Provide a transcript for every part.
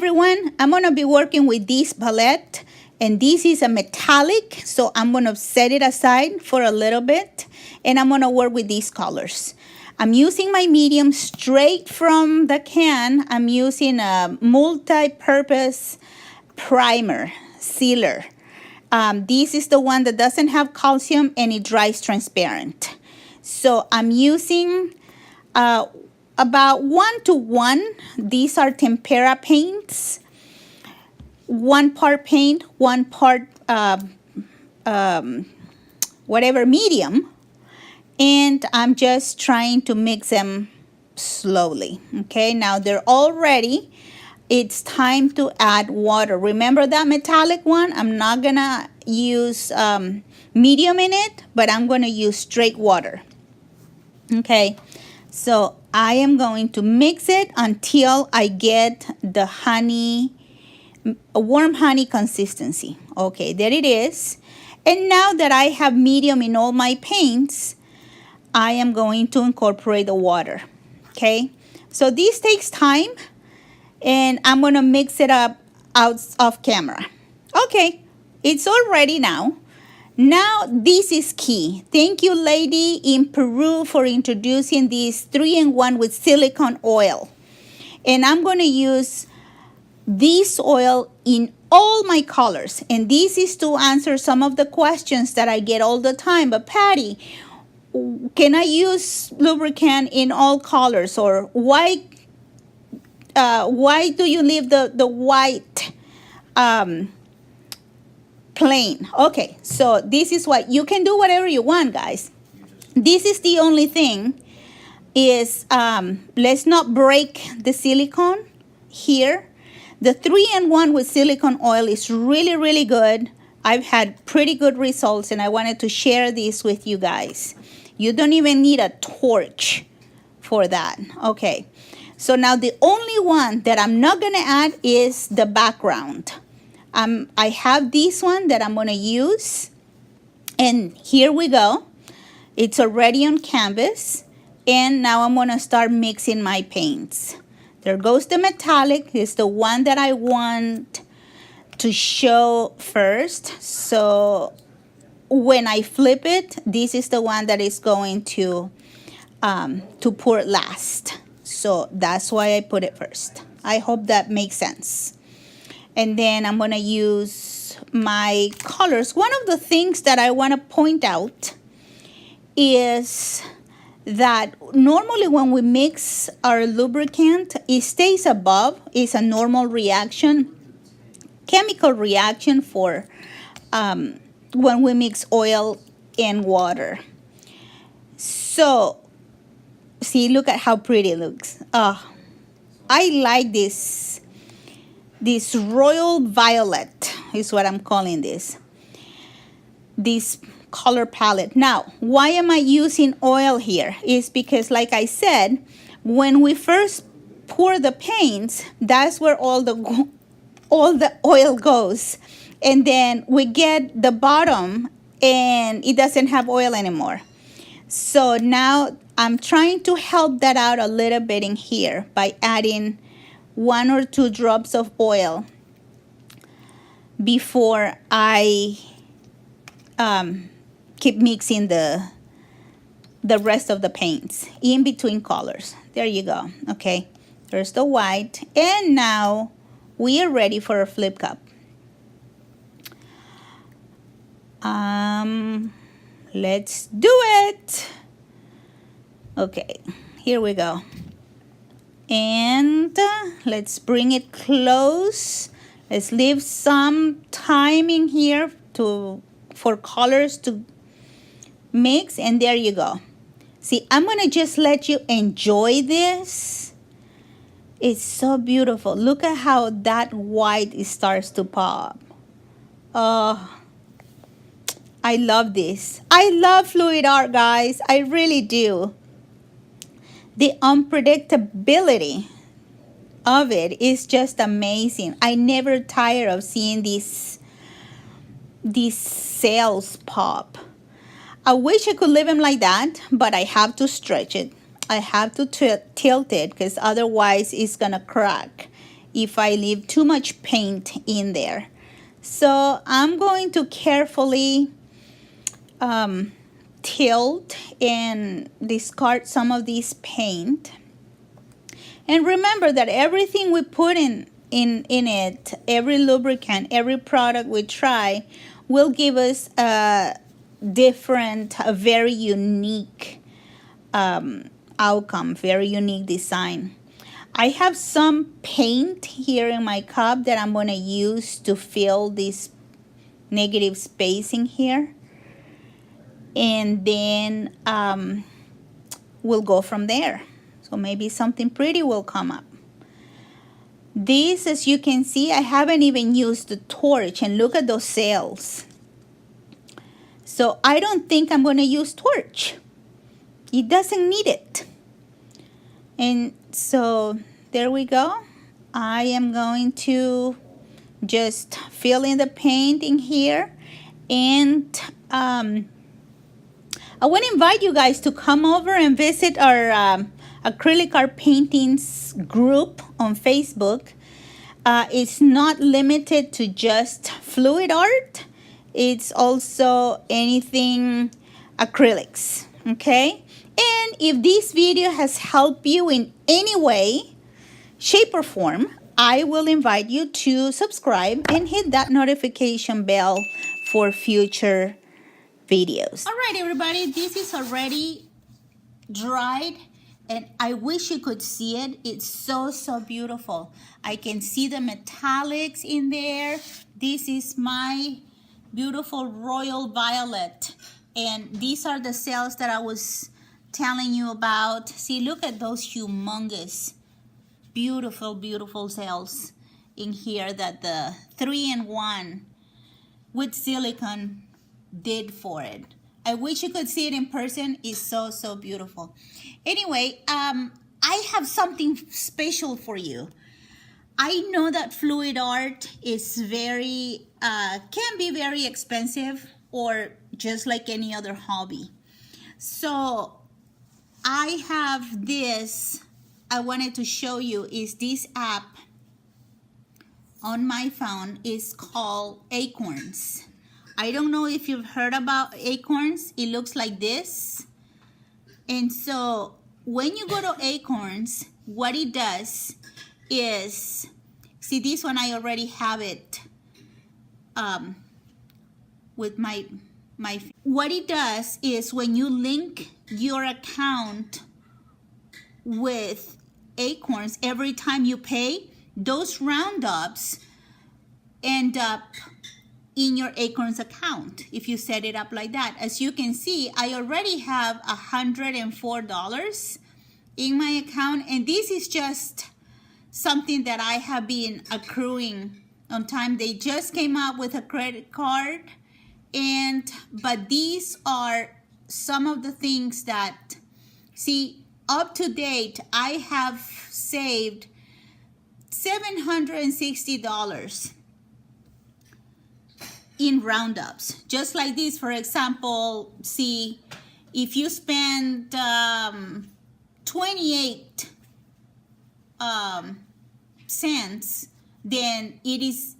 everyone. I'm going to be working with this palette, and this is a metallic, so I'm going to set it aside for a little bit, and I'm going to work with these colors. I'm using my medium straight from the can. I'm using a multi-purpose primer, sealer. This is the one that doesn't have calcium and it dries transparent. So I'm using about 1:1. These are tempera paints. 1 part paint, 1 part whatever medium. And I'm just trying to mix them slowly. Okay, now they're all ready. It's time to add water. Remember that metallic one? I'm not gonna use medium in it, but I'm gonna use straight water. Okay, so I am going to mix it until I get the honey, a warm honey consistency. Okay, there it is. And now that I have medium in all my paints, I am going to incorporate the water. Okay, so this takes time, and I'm gonna mix it up out of camera. Okay, it's all ready now. Now this is key. Thank you, lady in Peru, for introducing this 3-in-1 with silicone oil. And I'm gonna use this oil in all my colors. And this is to answer some of the questions that I get all the time. But Patty, can I use lubricant in all colors? Or why do you leave the white plain? Okay, so this is what you can do, whatever you want, guys. This is the only thing is let's not break the silicone here. The 3-in-1 with silicone oil is really, really good. I've had pretty good results, and I wanted to share this with you guys. You don't even need a torch for that. Okay, so now the only one that I'm not gonna add is the background. I have this one that I'm gonna use, and here we go. It's already on canvas, and now I'm gonna start mixing my paints. There goes the metallic. It's the one that I want to show first. So when I flip it, this is the one that is going to pour last. So that's why I put it first. I hope that makes sense. And then I'm gonna use my colors. One of the things that I wanna point out is that normally when we mix our lubricant, it stays above. It's a normal reaction, chemical reaction for when we mix oil and water. So, see, look at how pretty it looks. I like this royal violet is what I'm calling this color palette. Now, why am I using oil here? It's because, like I said, when we first pour the paints, that's where all the oil goes. And then we get the bottom and it doesn't have oil anymore. So now I'm trying to help that out a little bit in here by adding 1 or 2 drops of oil before I keep mixing the rest of the paints in between colors. There you go. Okay, there's the white, and now we are ready for a flip cup. Let's do it. Okay, here we go. And let's bring it close. Let's leave some time in here for colors to mix, and there you go. See, I'm gonna just let you enjoy this. It's so beautiful. Look at how that white starts to pop. Oh, I love this. I love fluid art, guys. I really do. The unpredictability of it is just amazing. I never tire of seeing these sails pop. I wish I could leave them like that, but I have to stretch it. I have to tilt it because otherwise it's gonna crack. if I leave too much paint in there. So I'm going to carefully tilt and discard some of this paint. And remember that everything we put in it, every lubricant, every product we try, will give us a different, a very unique outcome, very unique design. I have some paint here in my cup that I'm going to use to fill this negative spacing here. And then we'll go from there. So maybe something pretty will come up. This, as you can see, I haven't even used the torch, and look at those sails. So I don't think I'm going to use torch. It doesn't need it. And so there we go. I am going to just fill in the paint in here. And I want to invite you guys to come over and visit our acrylic art paintings group on Facebook. It's not limited to just fluid art. It's also anything acrylics, okay? And if this video has helped you in any way, shape or form, I will invite you to subscribe and hit that notification bell for future videos. All right, everybody, this is already dried, and I wish you could see it. It's so, so beautiful. I can see the metallics in there. This is my beautiful royal violet, and these are the cells that I was telling you about. See, look at those humongous, beautiful, beautiful cells in here that the 3-in-1 with silicone did for it. I wish you could see it in person. It's so, so beautiful. Anyway, I have something special for you. I know that fluid art is very, can be very expensive, or just like any other hobby. So I have this, I wanted to show you, is this app on my phone. Is called Acorns. I don't know if you've heard about Acorns. It looks like this. And so when you go to Acorns, what it does is, see, this one I already have it with my what it does is, when you link your account with Acorns, every time you pay, those roundups end up in your Acorns account if you set it up like that. As you can see, I already have $104 in my account, and this is just something that I have been accruing on time. They just came out with a credit card, but these are some of the things that, see, up to date, I have saved $760 in roundups. Just like this, for example, see, if you spend 28 cents, then it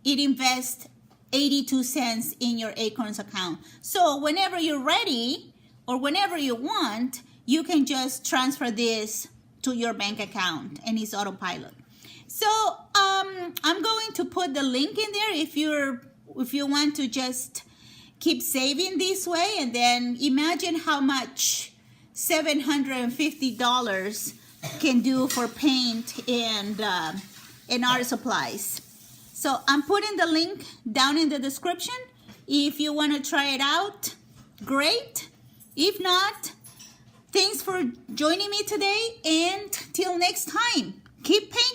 invests 82 cents in your Acorns account. So whenever you're ready, or whenever you want, you can just transfer this to your bank account, and it's autopilot. So I'm going to put the link in there if you want to just keep saving this way, and then imagine how much $750 can do for paint and art supplies. So I'm putting the link down in the description. If you want to try it out, great. If not, thanks for joining me today, and till next time, keep painting.